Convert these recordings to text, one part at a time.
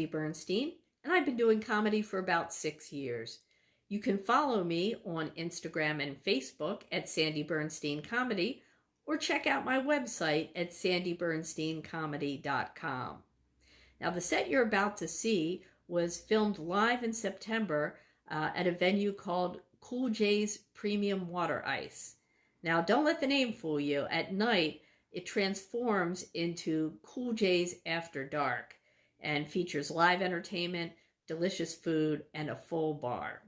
Bernstein, and I've been doing comedy for about 6 years. You can follow me on Instagram and Facebook at Sandy Bernstein Comedy, or check out my website at sandybernsteincomedy.com. Now, the set you're about to see was filmed live in September at a venue called Cool J's Premium Water Ice. Now, don't let the name fool you. At night, it transforms into Cool J's After Dark and features live entertainment, delicious food, and a full bar.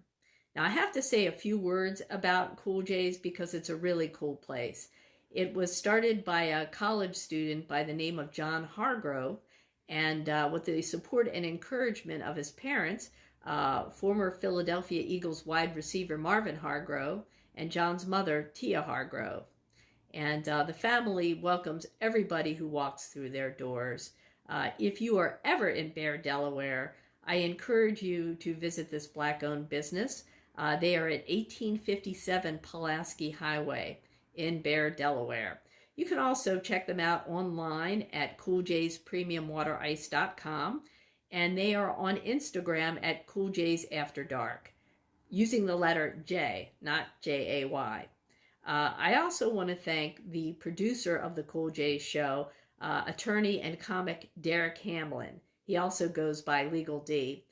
Now, I have to say a few words about Cool J's because it's a really cool place. It was started by a college student by the name of John Hargrove, and with the support and encouragement of his parents, former Philadelphia Eagles wide receiver Marvin Hargrove, and John's mother, Tia Hargrove. And the family welcomes everybody who walks through their doors. If you are ever in Bear, Delaware, I encourage you to visit this Black-owned business. They are at 1857 Pulaski Highway in Bear, Delaware. You can also check them out online at cooljspremiumwaterice.com, and they are on Instagram at Cool J's After Dark, using the letter J, not J-A-Y. I also want to thank the producer of the Cool J's show, attorney and comic Derek Hamlin. He also goes by Legal D.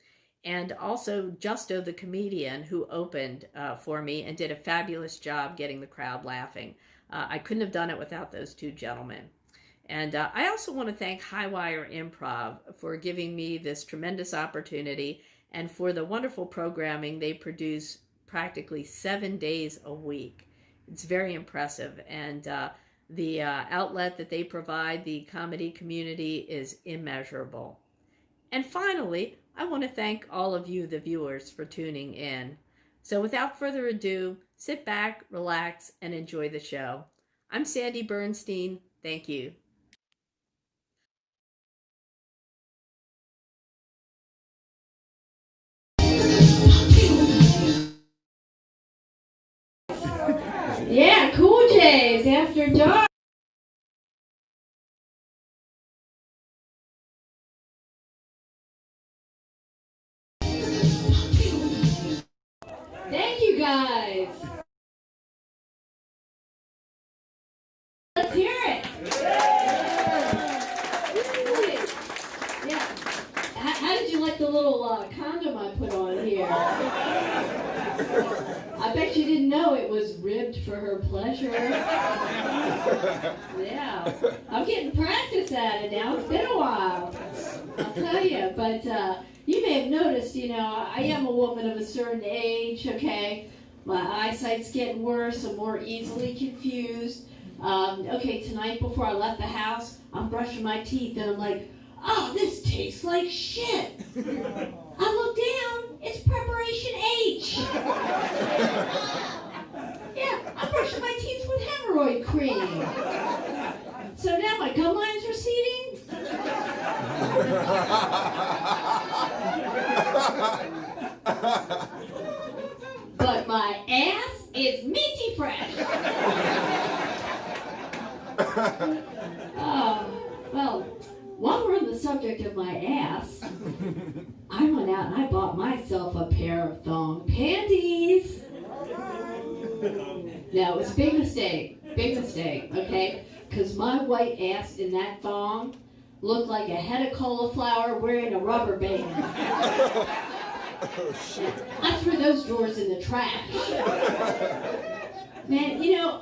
And also Justo the comedian, who opened for me and did a fabulous job getting the crowd laughing. I couldn't have done it without those two gentlemen. And I also want to thank Highwire Improv for giving me this tremendous opportunity and for the wonderful programming they produce practically 7 days a week. It's very impressive, and the outlet that they provide the comedy community is immeasurable. And finally, I want to thank all of you, the viewers, for tuning in. So without further ado, sit back, relax, and enjoy the show. I'm Sandy Bernstein. Thank you. Yeah, Cool J's After Dark. Thank you, guys. Let's hear it. Yeah. How did you like the little condom I put on here? I bet you didn't know it was ribbed for her pleasure. Yeah. I'm getting practice at it now. It's been a while. I'll tell you. But you may have noticed, I am a woman of a certain age, okay? My eyesight's getting worse. I'm more easily confused. Okay, tonight before I left the house, I'm brushing my teeth and I'm like, oh, this tastes like shit. I look down, it's preparation H. Yeah, I'm brushing my teeth with hemorrhoid cream. So now my gum line's receding. But my ass is minty fresh. Well, while we're on the subject of my ass, I went out and I bought myself a pair of thong panties. No, it was a big mistake, okay? Because my white ass in that thong looked like a head of cauliflower wearing a rubber band. Oh, shit. I threw those drawers in the trash. Man,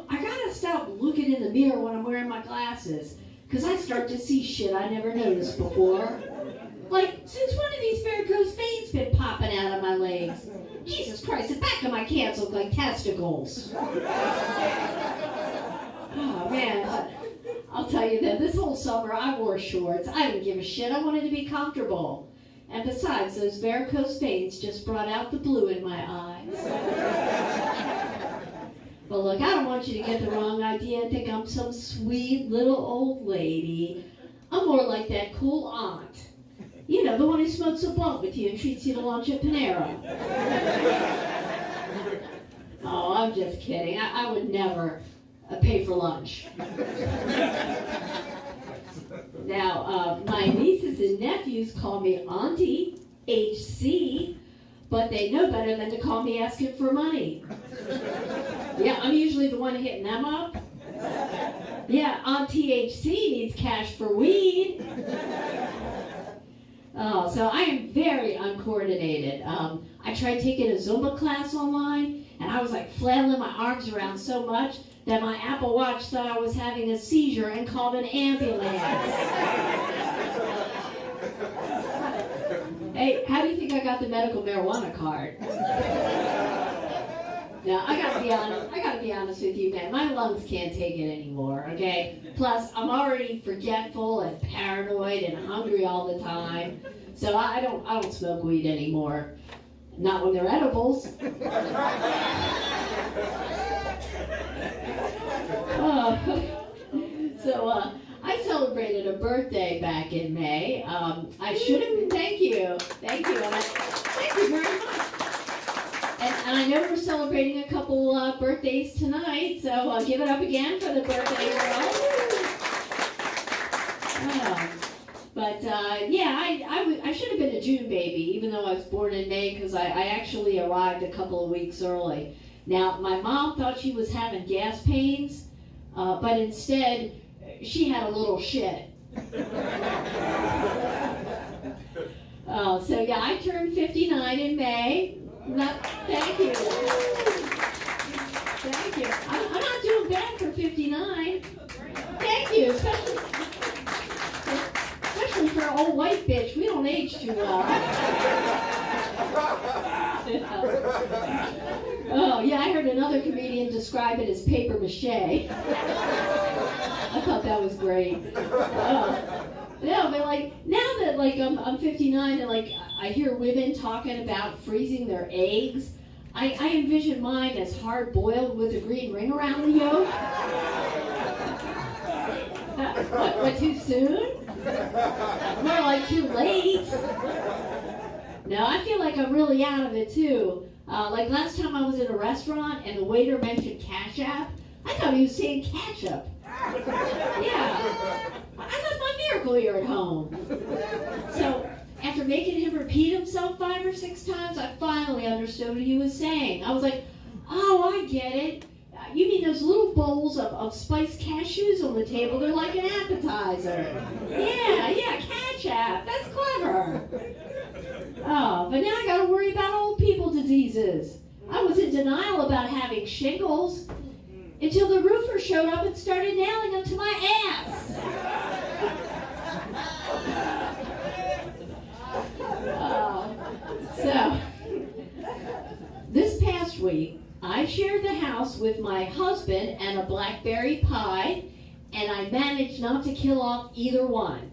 I gotta stop looking in the mirror when I'm wearing my glasses, because I start to see shit I never noticed before. Like, since one of these varicose veins been popping out of my legs? Jesus Christ, the back of my calves look like testicles. Oh, man. I'll tell you that this whole summer I wore shorts. I didn't give a shit. I wanted to be comfortable. And besides, those varicose veins just brought out the blue in my eyes. But look, I don't want you to get the wrong idea and think I'm some sweet little old lady. I'm more like that cool aunt. The one who smokes a blunt with you and treats you to lunch at Panera. Oh, I'm just kidding. I would never pay for lunch. Now, my nieces and nephews call me Auntie HC, but they know better than to call me asking for money. Yeah, I'm usually the one hitting them up. Yeah, Auntie HC needs cash for weed. Oh, so I am very uncoordinated. I tried taking a Zumba class online, and I was like flailing my arms around so much that my Apple Watch thought I was having a seizure and called an ambulance. Hey, how do you think I got the medical marijuana card? Now, I gotta be honest with you, man. My lungs can't take it anymore, okay? Plus, I'm already forgetful and paranoid and hungry all the time. So I don't smoke weed anymore. Not when they're edibles. I celebrated a birthday back in May. I should have, thank you, thank you very much. And I know we're celebrating a couple birthdays tonight, so give it up again for the birthday girl. I should have been a June baby, even though I was born in May, because I actually arrived a couple of weeks early. Now, my mom thought she was having gas pains, but instead, she had a little shit. I turned 59 in May. Thank you. Thank you. I'm not doing bad for 59. Thank you, especially for an old white bitch. We don't age too well. Oh, yeah, I heard another comedian describe it as paper mache. I thought that was great. No, but like, now that like I'm 59 and like I hear women talking about freezing their eggs, I envision mine as hard boiled with a green ring around the yolk. What, too soon? More like too late. No, I feel like I'm really out of it too. Like last time I was in a restaurant and the waiter mentioned Cash App, I thought he was saying ketchup. Yeah, I left my miracle here at home. So after making him repeat himself 5 or 6 times, I finally understood what he was saying. I was like, oh, I get it. You mean those little bowls of spiced cashews on the table? They're like an appetizer. Yeah, ketchup. That's clever. Oh, but now I got to worry about old people diseases. I was in denial about having shingles until the roofer showed up and started nailing them to my ass. This past week, I shared the house with my husband and a blackberry pie, and I managed not to kill off either one.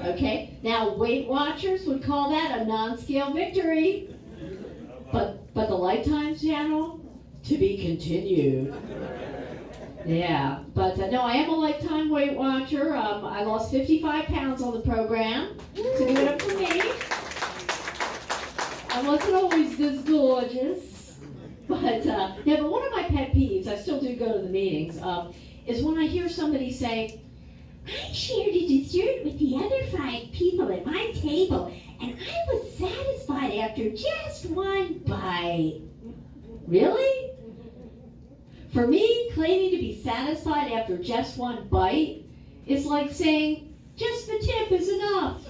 Okay? Now, Weight Watchers would call that a non-scale victory. But the Lifetime channel, to be continued. Yeah, but no, I am a lifetime Weight Watcher. I lost 55 pounds on the program, so give it up for me. I wasn't always this gorgeous, but but one of my pet peeves, I still do go to the meetings, is when I hear somebody say, I shared a dessert with the other 5 people at my table, and I was satisfied after just one bite. Really? For me, claiming to be satisfied after just one bite is like saying, just the tip is enough.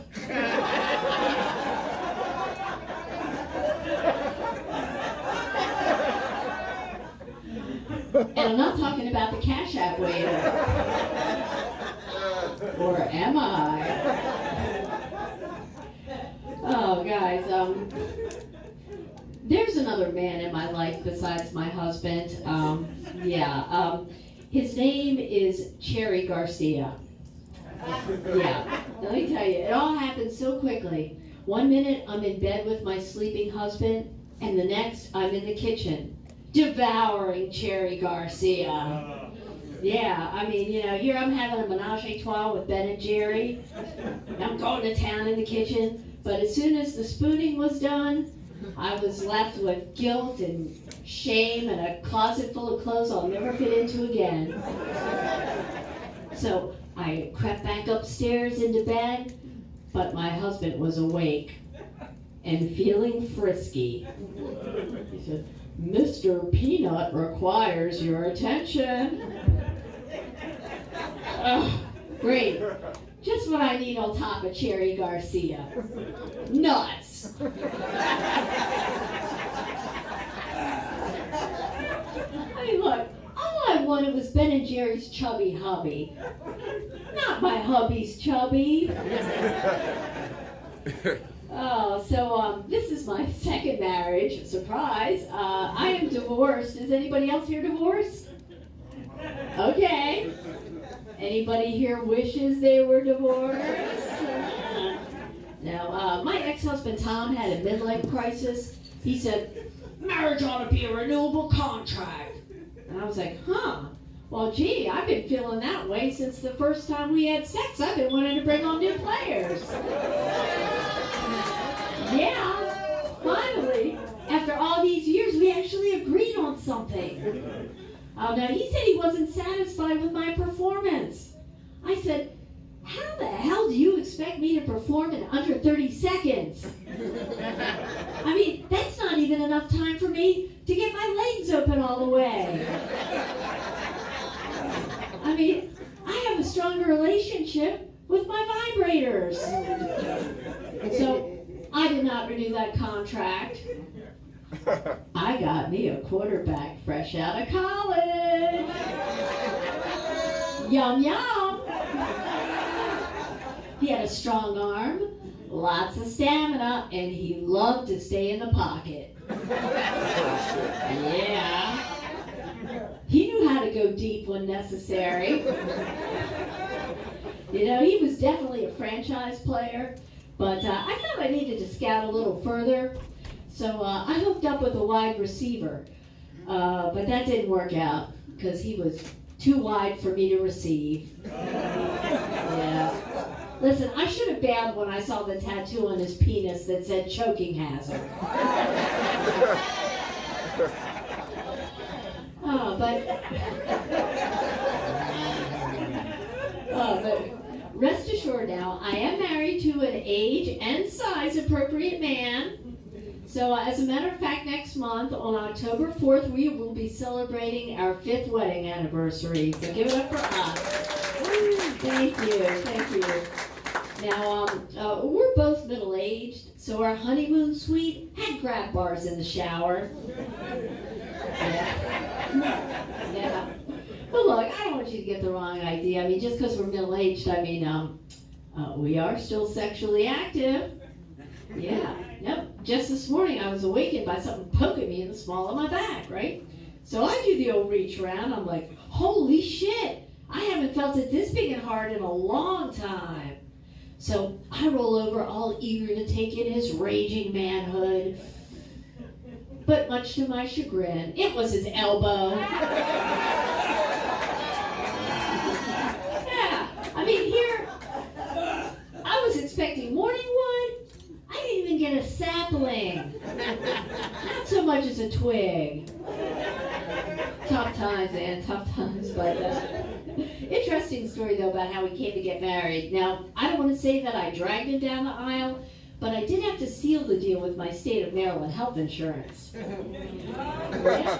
And I'm not talking about the Cash App waiter. Or am I? Oh, guys, there's another man in my life besides my husband. His name is Cherry Garcia. Yeah, let me tell you, it all happened so quickly. One minute I'm in bed with my sleeping husband, and the next I'm in the kitchen, devouring Cherry Garcia. Yeah, I mean, here I'm having a menage a trois with Ben and Jerry. I'm going to town in the kitchen, but as soon as the spooning was done, I was left with guilt and shame and a closet full of clothes I'll never fit into again. So I crept back upstairs into bed, but my husband was awake and feeling frisky. He said, "Mr. Peanut requires your attention." Oh, great. Just what I need on top of Cherry Garcia. Nuts. I mean, look, all I wanted was Ben and Jerry's chubby hubby. Not my hubby's chubby. Oh, so this is my second marriage. Surprise. I am divorced. Is anybody else here divorced? Okay. Anybody here wishes they were divorced? Now, my ex-husband Tom had a midlife crisis. He said, "Marriage ought to be a renewable contract." And I was like, huh. Well, gee, I've been feeling that way since the first time we had sex. I've been wanting to bring on new players. Yeah, finally, after all these years, we actually agreed on something. Now, he said he wasn't satisfied with my performance. I said, "How the hell do you expect me to perform in under 30 seconds? I mean, that's not even enough time for me to get my legs open all the way. I mean, I have a stronger relationship with my vibrators." So I did not renew that contract. I got me a quarterback fresh out of college. Yum, yum. He had a strong arm, lots of stamina, and he loved to stay in the pocket. Yeah. He knew how to go deep when necessary. You know, he was definitely a franchise player, but I thought I needed to scout a little further. So I hooked up with a wide receiver, but that didn't work out because he was too wide for me to receive. Yeah. Listen, I should have bailed when I saw the tattoo on his penis that said choking hazard. But rest assured now, I am married to an age and size appropriate man. So as a matter of fact, next month on October 4th, we will be celebrating our 5th wedding anniversary. So give it up for us. Thank you. Now, we're both middle-aged, so our honeymoon suite had grab bars in the shower. Yeah. But look, I don't want you to get the wrong idea. I mean, just because we're middle-aged, I mean, we are still sexually active. Yeah. Yep. Just this morning, I was awakened by something poking me in the small of my back, right? So I do the old reach around. I'm like, holy shit! I haven't felt it this big and hard in a long time. So I roll over, all eager to take in his raging manhood. But much to my chagrin, it was his elbow. Yeah, I mean, here, I was expecting morning wood. I didn't even get a sapling. Not so much as a twig. Tough times, man, tough times. But interesting story, though, about how we came to get married. Now, I don't want to say that I dragged him down the aisle, but I did have to seal the deal with my state of Maryland health insurance. Yeah.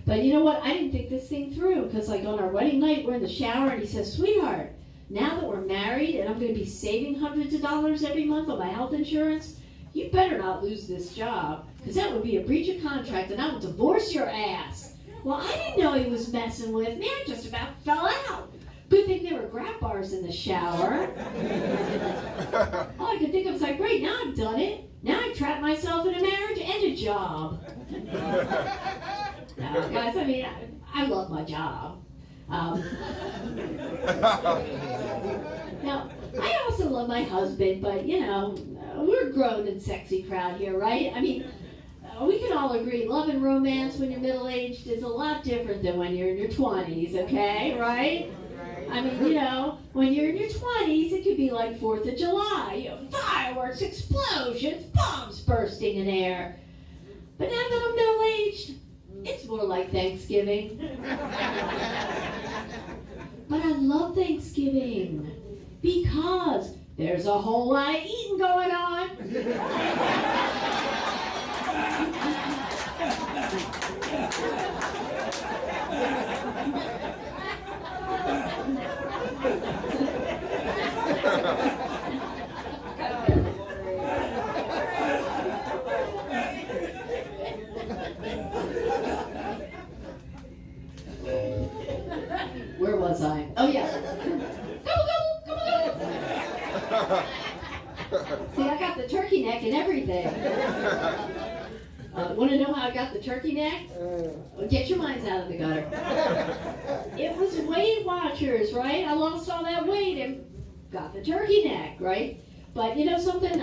But you know what? I didn't think this thing through, because like on our wedding night, we're in the shower, and he says, "Sweetheart, now that we're married and I'm going to be saving hundreds of dollars every month on my health insurance, you better not lose this job, because that would be a breach of contract and I would divorce your ass." Well, I didn't know he was messing with me. I just about fell out. Good thing there were grab bars in the shower. All I could think of was like, great, now I've done it. Now I've trapped myself in a marriage and a job. Now, guys, I mean, I love my job. Now, I also love my husband, but, you know, we're a grown and sexy crowd here, right? I mean, we can all agree love and romance when you're middle-aged is a lot different than when you're in your 20s, okay, right? I mean, you know, when you're in your 20s, it could be like 4th of July, you know, fireworks, explosions, bombs bursting in air. But now that I'm middle-aged, it's more like Thanksgiving. But I love Thanksgiving because there's a whole lot of eating going on. Where was I? Oh yeah. Come on. See, I got the turkey neck and everything. Want to know how I got the turkey neck? Well, get your minds out of the gutter. It was Weight Watchers, right? I lost all that weight and got the turkey neck, right? But you know something?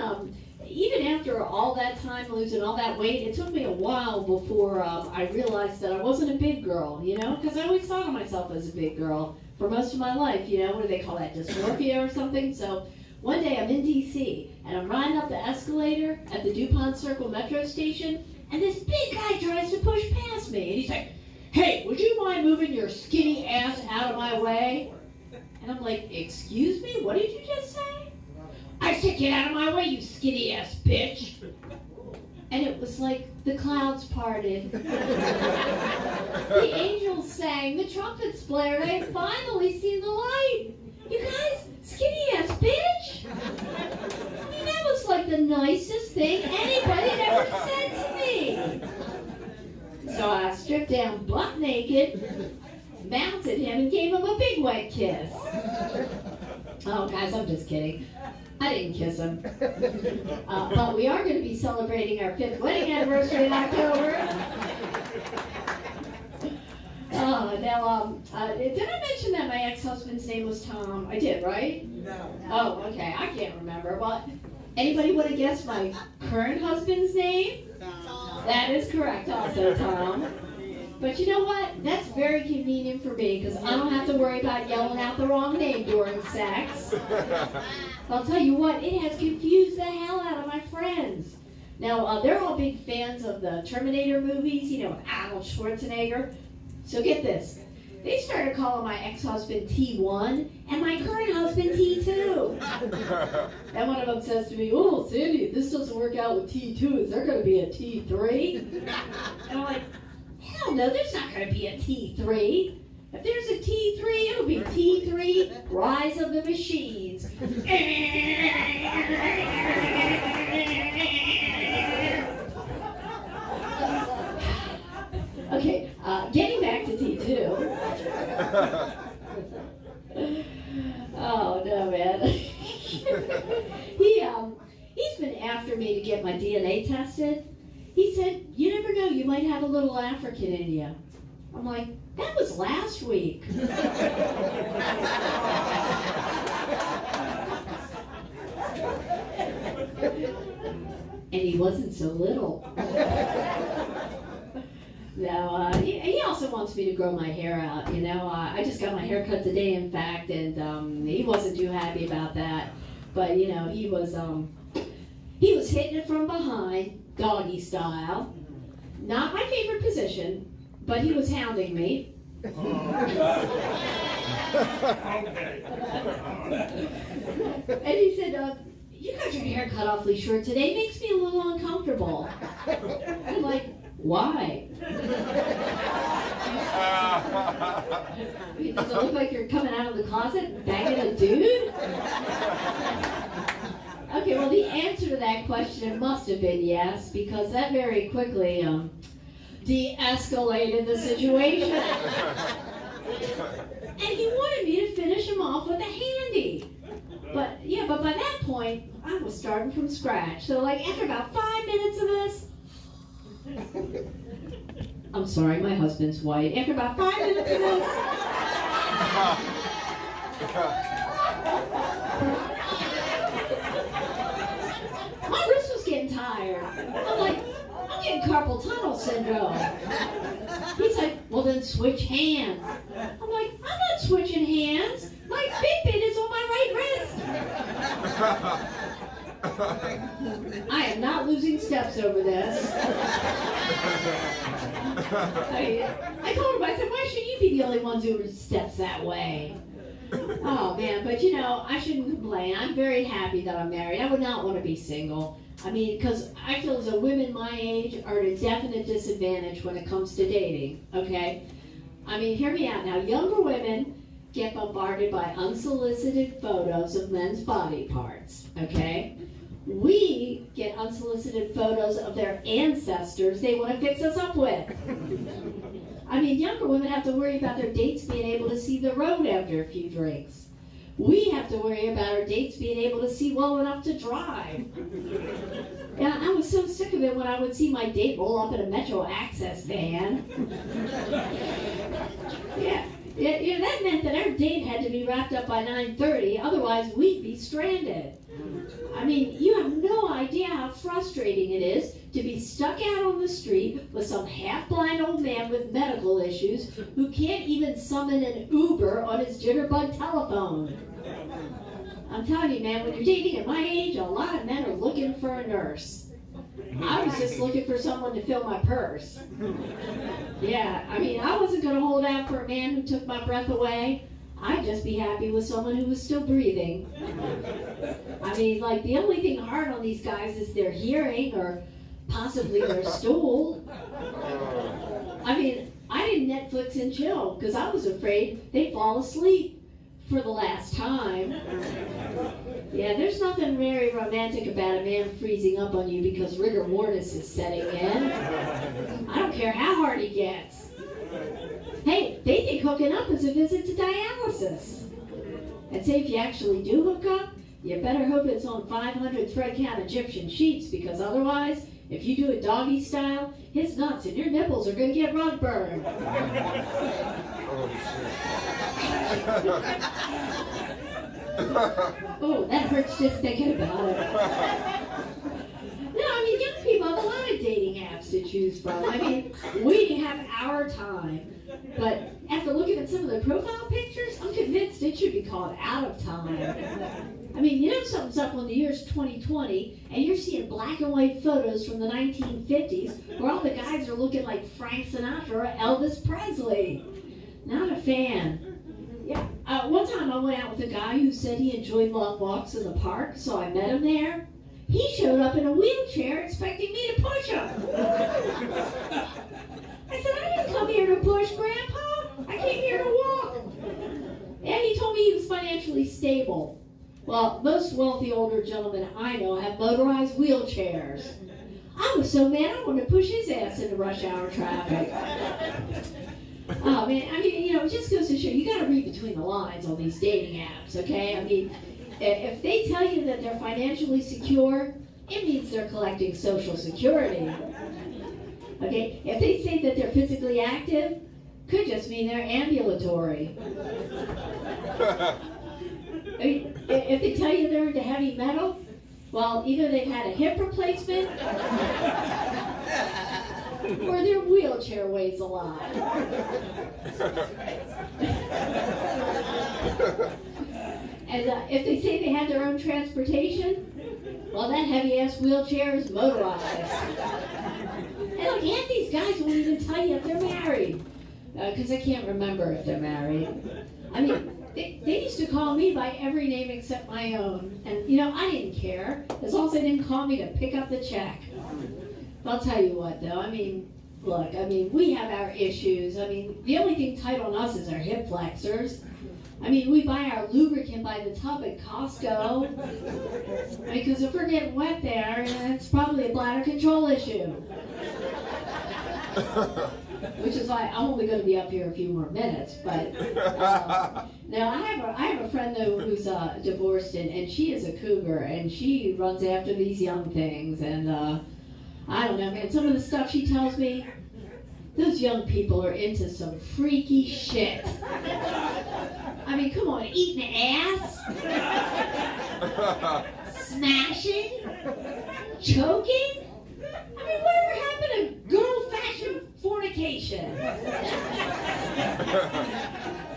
Even after all that time losing all that weight, it took me a while before I realized that I wasn't a big girl, you know? Because I always thought of myself as a big girl for most of my life, you know? What do they call that, dysmorphia or something? So one day I'm in D.C. and I'm riding up the escalator at the DuPont Circle metro station, and this big guy tries to push past me. And he's like, "Hey, would you mind moving your skinny ass out of my way?" And I'm like, "Excuse me? What did you just say?" "I said, get out of my way, you skinny ass bitch." And it was like the clouds parted. The angels sang, the trumpets blared. I had finally seen the light. You guys, skinny ass bitch. I mean, that was like the nicest thing anybody had ever said to me. So I stripped down butt naked, mounted him, and gave him a big wet kiss. Oh, guys, I'm just kidding. I didn't kiss him. But we are going to be celebrating our 5th wedding anniversary in October. Now, did I mention that my ex-husband's name was Tom? I did, right? No. Oh, okay. I can't remember. But anybody want to guess my current husband's name? Tom. That is correct, also Tom. But you know what? That's very convenient for me because I don't have to worry about yelling out the wrong name during sex. I'll tell you what, it has confused the hell out of my friends. Now, they're all big fans of the Terminator movies, you know, with Arnold Schwarzenegger. So get this. They started calling my ex-husband T1 and my current husband T2. And one of them says to me, "Oh, Sandy, if this doesn't work out with T2, is there going to be a T3? And I'm like, "Hell no, there's not going to be a T3. If there's a T3, it'll be T3 Rise of the Machines." Okay, getting back to T2. Oh, no, man. He's been after me to get my DNA tested. He said, "You never know, you might have a little African in you." I'm like, "That was last week." And he wasn't so little. No, he also wants me to grow my hair out, you know. I just got my hair cut today, in fact, and he wasn't too happy about that. But, you know, he was hitting it from behind, doggy style. Not my favorite position, but he was hounding me. And he said, "You got your hair cut awfully short today. Makes me a little uncomfortable." I'm like, "Why?" "Does it look like you're coming out of the closet banging a dude?" Okay, well, the answer to that question must have been yes, because that very quickly de-escalated the situation. And he wanted me to finish him off with a handy. But by that point, I was starting from scratch. So, like, after about 5 minutes of this, I'm sorry, my husband's white. After about 5 minutes of this, my wrist was getting tired. I'm like, "I'm getting carpal tunnel syndrome." He's like, "Well, then switch hands." I'm like, "I'm not switching hands. My Fitbit is on my right wrist." I am not losing steps over this. I told him, I said, "Why should you be the only ones who steps that way?" Oh man, but you know, I shouldn't complain. I'm very happy that I'm married. I would not want to be single. I mean, because I feel as though women my age are at a definite disadvantage when it comes to dating, okay? I mean, hear me out now. Younger women get bombarded by unsolicited photos of men's body parts, okay? We get unsolicited photos of their ancestors they want to fix us up with. I mean, younger women have to worry about their dates being able to see the road after a few drinks. We have to worry about our dates being able to see well enough to drive. And I was so sick of it when I would see my date roll up in a Metro Access van. Yeah, that meant that our date had to be wrapped up by 9:30, otherwise we'd be stranded. I mean, you have no idea how frustrating it is to be stuck out on the street with some half-blind old man with medical issues who can't even summon an Uber on his jitterbug telephone. I'm telling you, man, when you're dating at my age, a lot of men are looking for a nurse. I was just looking for someone to fill my purse. Yeah, I mean, I wasn't going to hold out for a man who took my breath away. I'd just be happy with someone who was still breathing. I mean, like, the only thing hard on these guys is their hearing or possibly their stool. I mean, I didn't Netflix and chill because I was afraid they'd fall asleep for the last time. Yeah, there's nothing very romantic about a man freezing up on you because rigor mortis is setting in. I don't care how hard he gets. Hey, they think hooking up is a visit to dialysis. And say if you actually do hook up, you better hope it's on 500 thread count Egyptian sheets, because otherwise, if you do it doggy style, his nuts and your nipples are going to get rug burned. Oh, that hurts just thinking about it. No, I mean, young people have a lot of dating apps to choose from. I mean, we have our time. But after looking at some of the profile pictures, I'm convinced it should be called out of time. I mean, you know something's up when the year's 2020, and you're seeing black and white photos from the 1950s where all the guys are looking like Frank Sinatra or Elvis Presley. Not a fan. Yeah. One time I went out with a guy who said he enjoyed long walks in the park, so I met him there. He showed up in a wheelchair expecting me to push him. I said, I didn't come here to push, Grandpa. I came here to walk. And he told me he was financially stable. Well, most wealthy older gentlemen I know have motorized wheelchairs. I was so mad I wanted to push his ass into rush hour traffic. Oh, man, I mean, you know, it just goes to show you got to read between the lines on these dating apps, okay? I mean, if they tell you that they're financially secure, it means they're collecting Social Security. Okay, if they say that they're physically active, could just mean they're ambulatory. I mean, if they tell you they're into heavy metal, well, either they've had a hip replacement or their wheelchair weighs a lot. And if they say they have their own transportation, well, that heavy-ass wheelchair is motorized. And look, half these guys won't even tell you if they're married, because I can't remember if they're married. I mean, they used to call me by every name except my own. And, you know, I didn't care, as long as they didn't call me to pick up the check. But I'll tell you what, though, I mean, look, I mean, we have our issues. I mean, the only thing tight on us is our hip flexors. I mean, we buy our lubricant by the tub at Costco. Because if we're getting wet there, it's probably a bladder control issue. Which is why I'm only going to be up here a few more minutes. But now I have a friend though who's divorced, and she is a cougar, and she runs after these young things. And I don't know, man. Some of the stuff she tells me, those young people are into some freaky shit. I mean, come on, eating ass, smashing, choking. I mean, whatever happened to good old-fashioned fornication?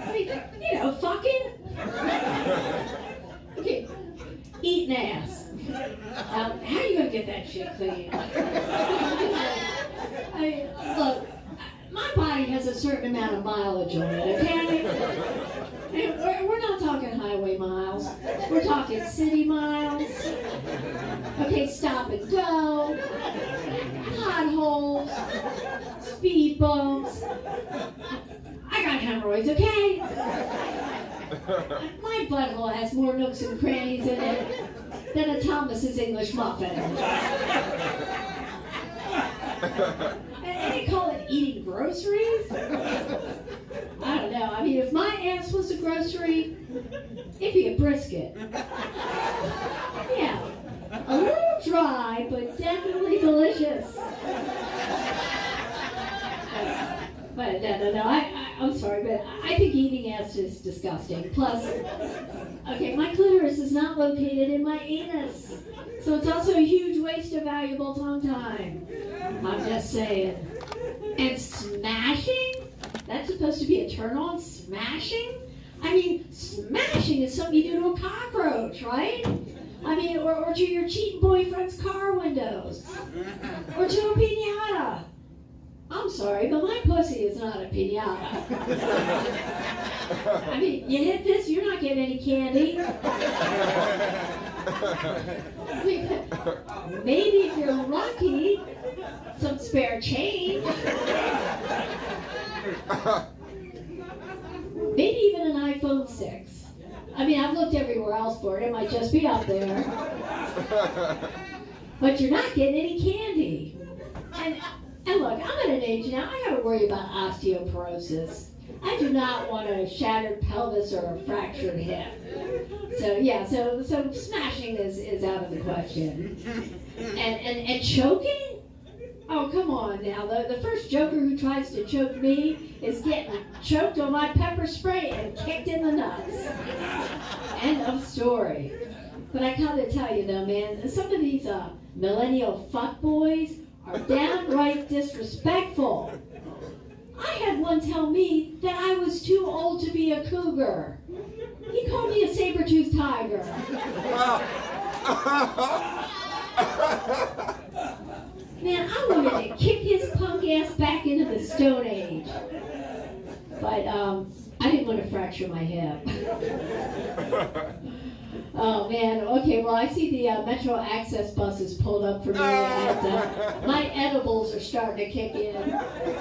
I mean, you know, fucking. Okay, eating ass. How are you gonna get that shit clean? I mean, look. my body has a certain amount of mileage on it, okay? And we're not talking highway miles. We're talking city miles. Okay, stop and go. Potholes. Speed bumps. I got hemorrhoids, okay? My butthole has more nooks and crannies in it than a Thomas's English muffin. And they call it eating groceries? I don't know. I mean, if my ass was a grocery, it'd be a brisket. Yeah. A little dry, but definitely delicious. But no, I'm sorry, but I think eating ass is disgusting. Plus, okay, my clitoris is not located in my anus. So it's also a huge waste of valuable tongue time. I'm just saying. And smashing? That's supposed to be a turn on? Smashing? I mean, smashing is something you do to a cockroach, right? I mean, or to your cheating boyfriend's car windows. Or to a piñata. I'm sorry, but my pussy is not a piñata. I mean, you hit this, you're not getting any candy. I mean, maybe if you're lucky, some spare change. Maybe even an iPhone 6. I mean, I've looked everywhere else for it. It might just be up there. But you're not getting any candy. And look, I'm at an age now, I gotta worry about osteoporosis. I do not want a shattered pelvis or a fractured hip. So yeah, so smashing is out of the question. And choking? Oh, come on now. The first joker who tries to choke me is getting choked on my pepper spray and kicked in the nuts. End of story. But I gotta tell you though, man, some of these millennial fuckboys are downright disrespectful. I had one tell me that I was too old to be a cougar. He called me a saber-toothed tiger. Man, I wanted to kick his punk ass back into the Stone Age. But I didn't want to fracture my hip. Oh man, okay, well I see the Metro Access buses pulled up for me and my edibles are starting to kick in.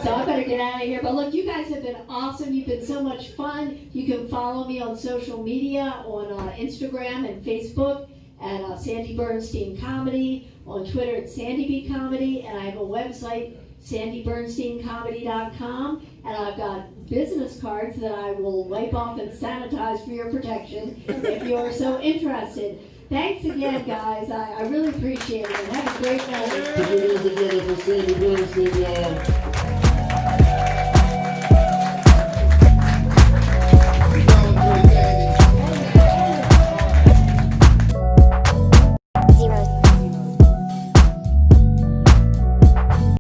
So I better get out of here. But look, you guys have been awesome. You've been so much fun. You can follow me on social media, on Instagram and Facebook at Sandy Bernstein Comedy, on Twitter at Sandy B Comedy, and I have a website, sandybernsteincomedy.com, and I've got business cards that I will wipe off and sanitize for your protection if you're so interested. Thanks again, guys. I really appreciate it. Have a great night. Put your hands together for Sandy Bernstein, y'all.